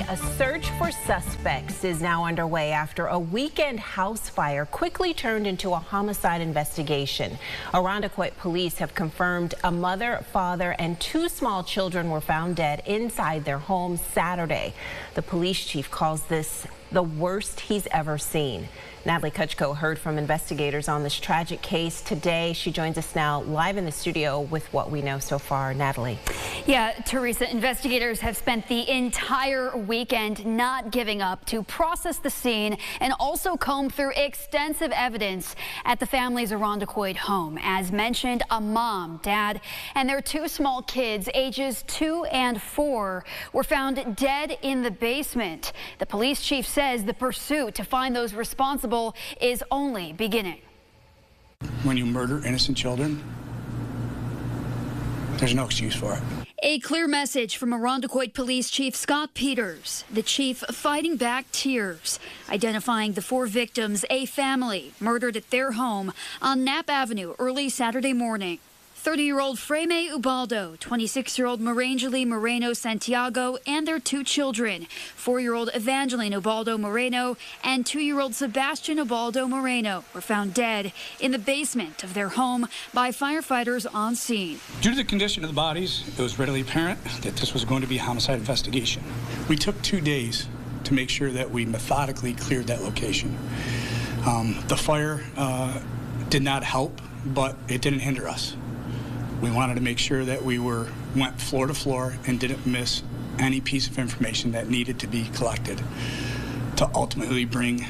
A search for suspects is now underway after a weekend house fire quickly turned into a homicide investigation. Irondequoit police have confirmed a mother, father, and two small children were found dead inside their home Saturday. The police chief calls this the worst he's ever seen. Natalie Kutchko heard from investigators on this tragic case today. She joins us now live in the studio with what we know so far. Natalie. Yeah, Teresa, investigators have spent the entire weekend not giving up to process the scene and also comb through extensive evidence at the family's Irondequoit home. As mentioned, a mom, dad, and their two small kids, ages 2 and 4, were found dead in the basement. The police chief says the pursuit to find those responsible is only beginning. When you murder innocent children, there's no excuse for it. A clear message from Irondequoit Police Chief Scott Peters, the chief fighting back tears, identifying the 4 victims, a family murdered at their home on Knapp Avenue early Saturday morning. 30-year-old Fraime Ubaldo, 26-year-old Marangely Moreno-Santiago, and their 2 children, 4-year-old Evangeline and Ubaldo-Moreno and 2-year-old Sebastian Ubaldo-Moreno, were found dead in the basement of their home by firefighters on scene. Due to the condition of the bodies, it was readily apparent that this was going to be a homicide investigation. We took 2 days to make sure that we methodically cleared that location. The fire did not help, but it didn't hinder us. We wanted to make sure that we went floor to floor and didn't miss any piece of information that needed to be collected to ultimately bring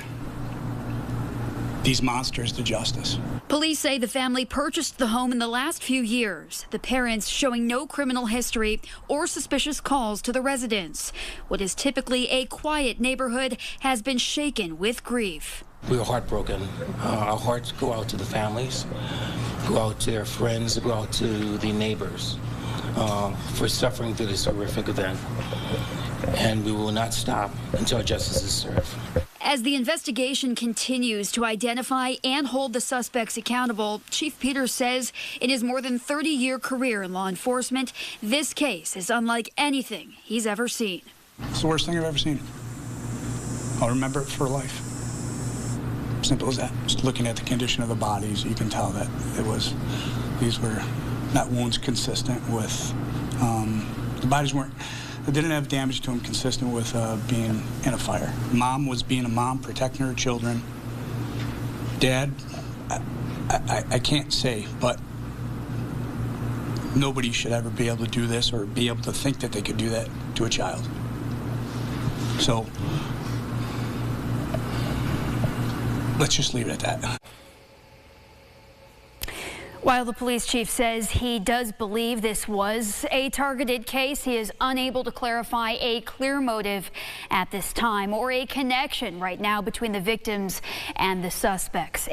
these monsters to justice. Police say the family purchased the home in the last few years, the parents showing no criminal history or suspicious calls to the residents. What is typically a quiet neighborhood has been shaken with grief. We were heartbroken. Our hearts go out to the families, go out to their friends, go out to the neighbors for suffering through this horrific event. And we will not stop until justice is served. As the investigation continues to identify and hold the suspects accountable, Chief Peters says in his more than 30-year career in law enforcement, this case is unlike anything he's ever seen. It's the worst thing I've ever seen. I'll remember it for life. Simple as that. Just looking at the condition of the bodies, you can tell that these were not wounds consistent with, the bodies didn't have damage to them consistent with being in a fire. Mom was being a mom, protecting her children. Dad, I can't say, but nobody should ever be able to do this or be able to think that they could do that to a child. So, let's just leave it at that. While the police chief says he does believe this was a targeted case, he is unable to clarify a clear motive at this time or a connection right now between the victims and the suspects.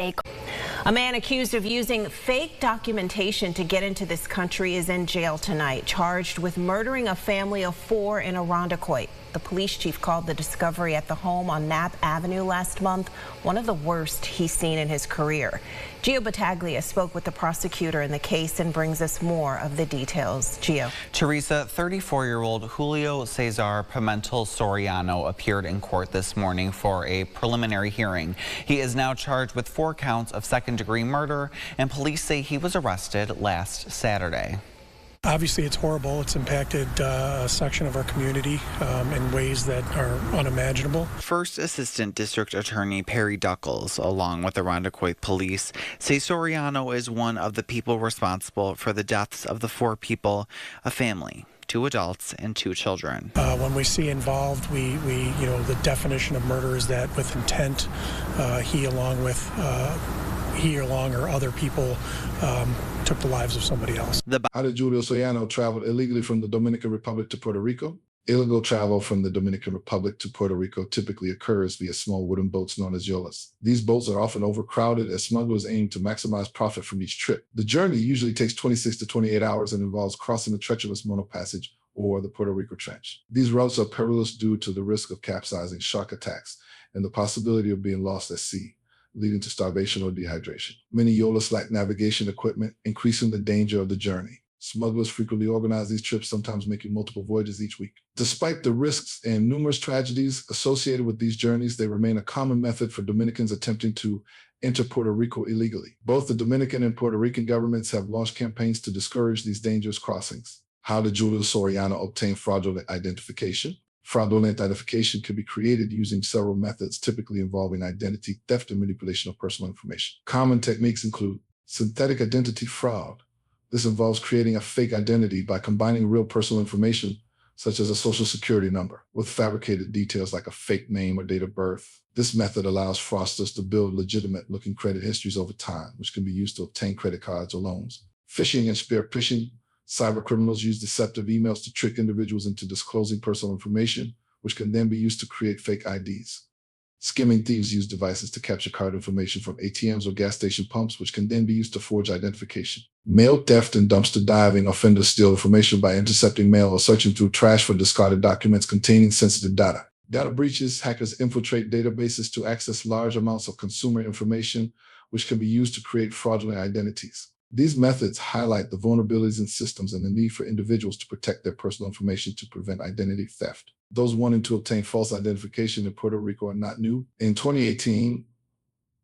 A man accused of using fake documentation to get into this country is in jail tonight, charged with murdering a family of 4 in Irondequoit. The police chief called the discovery at the home on Knapp Avenue last month one of the worst he's seen in his career. Gio Battaglia spoke with the prosecutor in the case and brings us more of the details. Gio. Teresa, 34-year-old Julio Cesar Pimentel Soriano appeared in court this morning for a preliminary hearing. He is now charged with 4 counts of second-degree murder, and police say he was arrested last Saturday. Obviously, it's horrible. It's impacted a section of our community in ways that are unimaginable. First Assistant District Attorney Perry Duckles, along with the Irondequoit police, say Soriano is one of the people responsible for the deaths of the 4 people, a family, 2 adults and 2 children. When we see involved, the definition of murder is that with intent, he along or other people took the lives of somebody else. How did Julio Cesar travel illegally from the Dominican Republic to Puerto Rico? Illegal travel from the Dominican Republic to Puerto Rico typically occurs via small wooden boats known as yolas. These boats are often overcrowded as smugglers aim to maximize profit from each trip. The journey usually takes 26 to 28 hours and involves crossing the treacherous Mono Passage or the Puerto Rico Trench. These routes are perilous due to the risk of capsizing, shark attacks, and the possibility of being lost at sea, leading to starvation or dehydration. Many yolas lack navigation equipment, increasing the danger of the journey. Smugglers frequently organize these trips, sometimes making multiple voyages each week. Despite the risks and numerous tragedies associated with these journeys, they remain a common method for Dominicans attempting to enter Puerto Rico illegally. Both the Dominican and Puerto Rican governments have launched campaigns to discourage these dangerous crossings. How did Julio Soriano obtain fraudulent identification? Fraudulent identification can be created using several methods, typically involving identity theft and manipulation of personal information. Common techniques include synthetic identity fraud. This involves creating a fake identity by combining real personal information, such as a social security number, with fabricated details like a fake name or date of birth. This method allows fraudsters to build legitimate-looking credit histories over time, which can be used to obtain credit cards or loans. Phishing and spear phishing. Cyber criminals use deceptive emails to trick individuals into disclosing personal information, which can then be used to create fake IDs. Skimming thieves use devices to capture card information from ATMs or gas station pumps, which can then be used to forge identification. Mail theft and dumpster diving. Offenders steal information by intercepting mail or searching through trash for discarded documents containing sensitive data. Data breaches. Hackers infiltrate databases to access large amounts of consumer information, which can be used to create fraudulent identities. These methods highlight the vulnerabilities in systems and the need for individuals to protect their personal information to prevent identity theft. Those wanting to obtain false identification in Puerto Rico are not new. In 2018,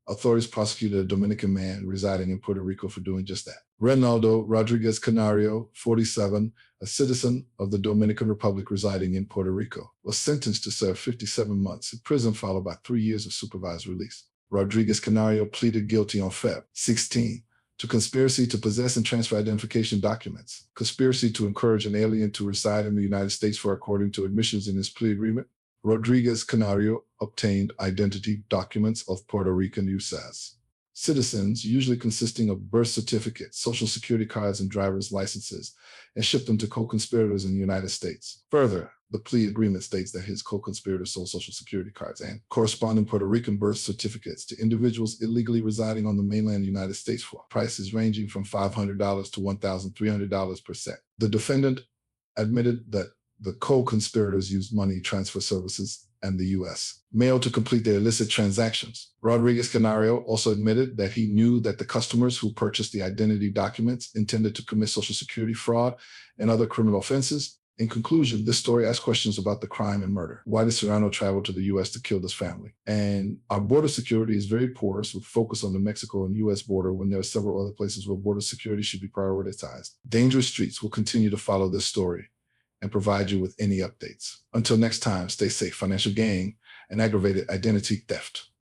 authorities prosecuted a Dominican man residing in Puerto Rico for doing just that. Reynaldo Rodriguez Canario, 47, a citizen of the Dominican Republic residing in Puerto Rico, was sentenced to serve 57 months in prison, followed by 3 years of supervised release. Rodriguez Canario pleaded guilty on Feb 16 to conspiracy to possess and transfer identification documents, conspiracy to encourage an alien to reside in the United States for, according to admissions in his plea agreement, Rodriguez Canario obtained identity documents of Puerto Rican U.S. citizens, usually consisting of birth certificates, social security cards, and driver's licenses, and shipped them to co-conspirators in the United States. Further, the plea agreement states that his co-conspirators sold social security cards and corresponding Puerto Rican birth certificates to individuals illegally residing on the mainland United States for prices ranging from $500 to $1,300 per set. The defendant admitted that the co-conspirators used money transfer services and the U.S. mail to complete their illicit transactions. Rodriguez Canario also admitted that he knew that the customers who purchased the identity documents intended to commit social security fraud and other criminal offenses. In conclusion, this story asks questions about the crime and murder. Why did Soriano travel to the U.S. to kill this family? And our border security is very porous, with focus on the Mexico and U.S. border, when there are several other places where border security should be prioritized. Dangerous Streets will continue to follow this story and provide you with any updates. Until next time, stay safe. Financial gain and aggravated identity theft.